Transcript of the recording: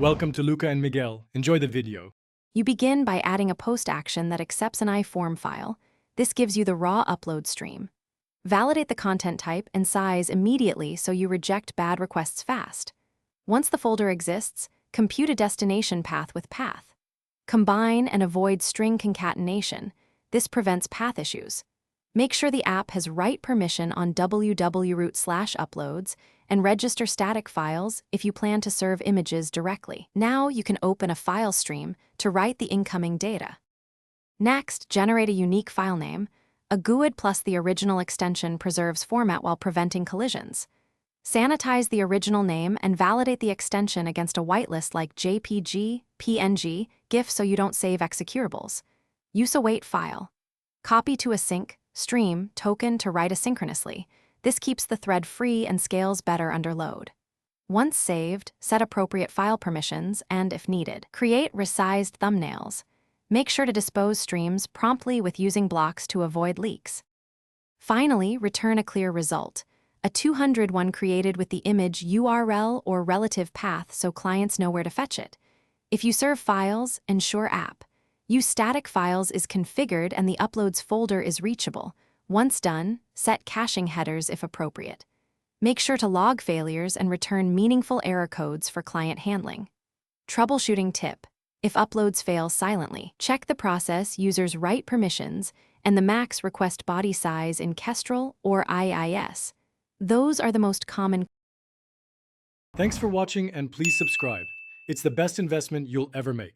Welcome to Luca and Miguel. Enjoy the video. You begin by adding a post action that accepts an iForm file. This gives you the raw upload stream. Validate the content type and size immediately so you reject bad requests fast. Once the folder exists, compute a destination path with path. Combine and avoid string concatenation. This prevents path issues. Make sure the app has write permission on www.root/uploads and register static files if you plan to serve images directly. Now you can open a file stream to write the incoming data. Next, generate a unique file name. A GUID plus the original extension preserves format while preventing collisions. Sanitize the original name and validate the extension against a whitelist like JPG, PNG, GIF so you don't save executables. Use a wait file. Copy to a sync, stream, token to write asynchronously. This keeps the thread free and scales better under load. Once saved, set appropriate file permissions and, if needed, create resized thumbnails. Make sure to dispose streams promptly with using blocks to avoid leaks. Finally, return a clear result. A 200 one created with the image URL or relative path so clients know where to fetch it. If you serve files, ensure app. Use static files is configured and the uploads folder is reachable. Once done, set caching headers if appropriate. Make sure to log failures and return meaningful error codes for client handling. Troubleshooting tip. If uploads fail silently, check the process users write permissions and the max request body size in Kestrel or IIS. Those are the most common. Thanks for watching and please subscribe. It's the best investment you'll ever make.